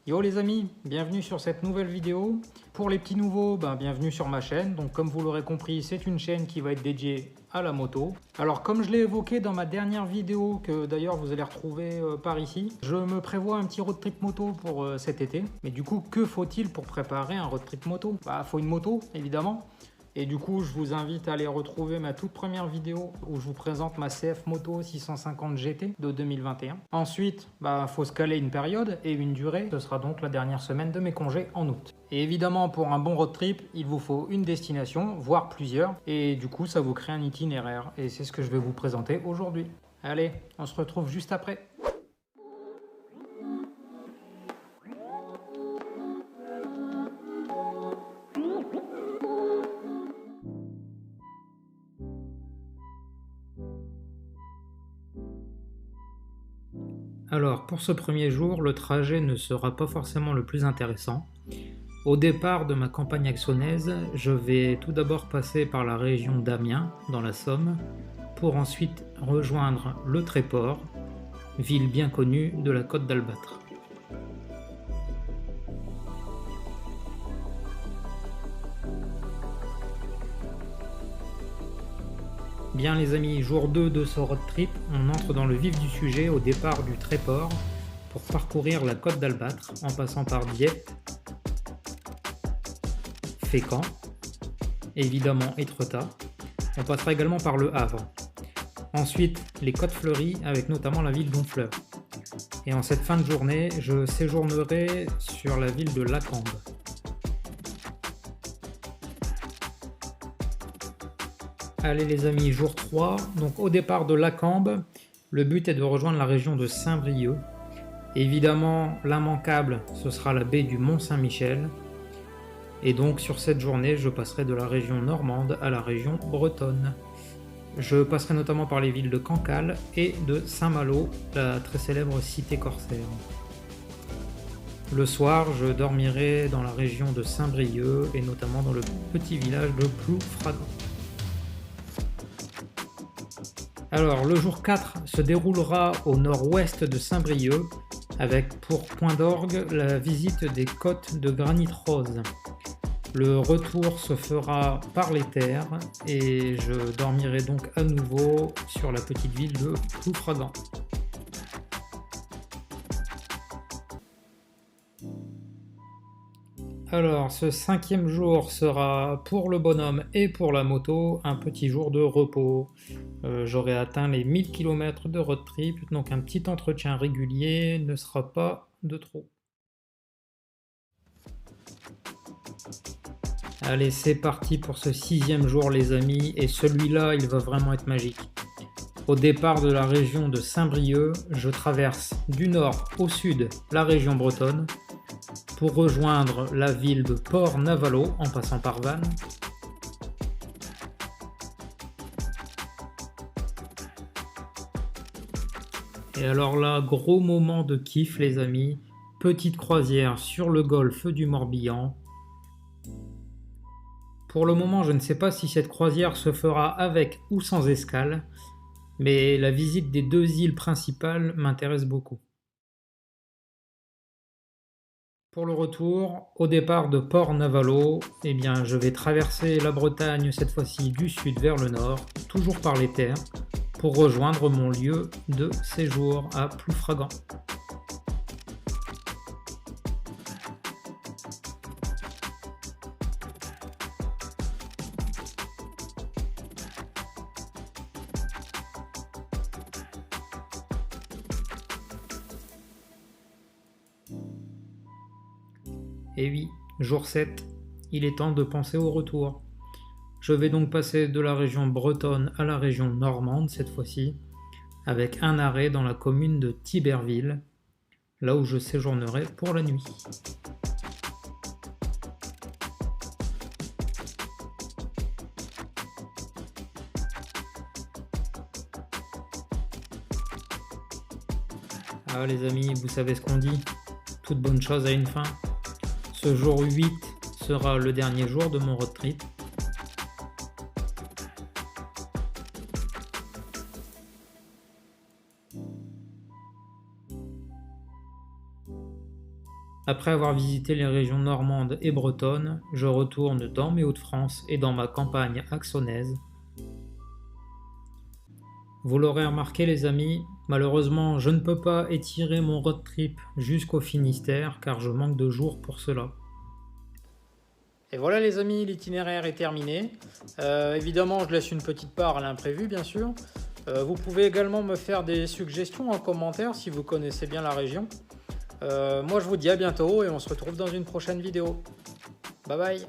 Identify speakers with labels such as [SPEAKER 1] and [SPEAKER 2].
[SPEAKER 1] Yo les amis, bienvenue sur cette nouvelle vidéo. Pour les petits nouveaux, bienvenue sur ma chaîne. Donc comme vous l'aurez compris, c'est une chaîne qui va être dédiée à la moto. Alors comme je l'ai évoqué dans ma dernière vidéo, que d'ailleurs vous allez retrouver par ici, je me prévois un petit road trip moto pour cet été. Mais du coup, que faut-il pour préparer un road trip moto? Faut une moto, évidemment. Et du coup, je vous invite à aller retrouver ma toute première vidéo où je vous présente ma CF Moto 650 GT de 2021. Ensuite, faut se caler une période et une durée. Ce sera donc la dernière semaine de mes congés en août. Et évidemment, pour un bon road trip, il vous faut une destination, voire plusieurs. Et du coup, ça vous crée un itinéraire. Et c'est ce que je vais vous présenter aujourd'hui. Allez, on se retrouve juste après. Alors, pour ce premier jour, le trajet ne sera pas forcément le plus intéressant. Au départ de ma campagne axonaise, je vais tout d'abord passer par la région d'Amiens, dans la Somme, pour ensuite rejoindre le Tréport, ville bien connue de la côte d'Albâtre. Bien les amis, jour 2 de ce road trip, on entre dans le vif du sujet au départ du Tréport pour parcourir la côte d'Albâtre en passant par Dieppe, Fécamp, évidemment Étretat. On passera également par le Havre. Ensuite, les côtes fleuries avec notamment la ville d'Honfleur. Et en cette fin de journée, je séjournerai sur la ville de Lacambe. Allez les amis, jour 3, donc au départ de Lacambe, le but est de rejoindre la région de Saint-Brieuc. Évidemment, l'immanquable, ce sera la baie du Mont-Saint-Michel. Et donc sur cette journée, je passerai de la région normande à la région bretonne. Je passerai notamment par les villes de Cancale et de Saint-Malo, la très célèbre cité corsaire. Le soir, je dormirai dans la région de Saint-Brieuc et notamment dans le petit village de Ploufragan. Alors, le jour 4 se déroulera au nord-ouest de Saint-Brieuc avec pour point d'orgue la visite des côtes de granit rose. Le retour se fera par les terres et je dormirai donc à nouveau sur la petite ville de Ploufragan. Alors, ce 5e jour sera pour le bonhomme et pour la moto un petit jour de repos. J'aurai atteint les 1000 km de road trip, donc un petit entretien régulier ne sera pas de trop. Allez, c'est parti pour ce 6e jour les amis, et celui-là il va vraiment être magique. Au départ de la région de Saint-Brieuc, je traverse du nord au sud la région bretonne pour rejoindre la ville de Port-Navalo en passant par Vannes. Et alors là, gros moment de kiff les amis, petite croisière sur le golfe du Morbihan. Pour le moment, je ne sais pas si cette croisière se fera avec ou sans escale, mais la visite des 2 îles principales m'intéresse beaucoup. Pour le retour, au départ de Port-Navalo, je vais traverser la Bretagne cette fois-ci du sud vers le nord, toujours par les terres, pour rejoindre mon lieu de séjour à Ploufragan. Et oui, jour 7, il est temps de penser au retour. Je vais donc passer de la région bretonne à la région normande cette fois-ci, avec un arrêt dans la commune de Thiberville, là où je séjournerai pour la nuit. Ah les amis, vous savez ce qu'on dit, toute bonne chose a une fin. Ce jour 8 sera le dernier jour de mon road trip. Après avoir visité les régions normandes et bretonnes, je retourne dans mes Hauts-de-France et dans ma campagne axonaise. Vous l'aurez remarqué les amis, malheureusement je ne peux pas étirer mon road trip jusqu'au Finistère car je manque de jours pour cela. Et voilà les amis, l'itinéraire est terminé. Évidemment je laisse une petite part à l'imprévu bien sûr. Vous pouvez également me faire des suggestions en commentaire si vous connaissez bien la région. Moi je vous dis à bientôt et on se retrouve dans une prochaine vidéo. Bye bye.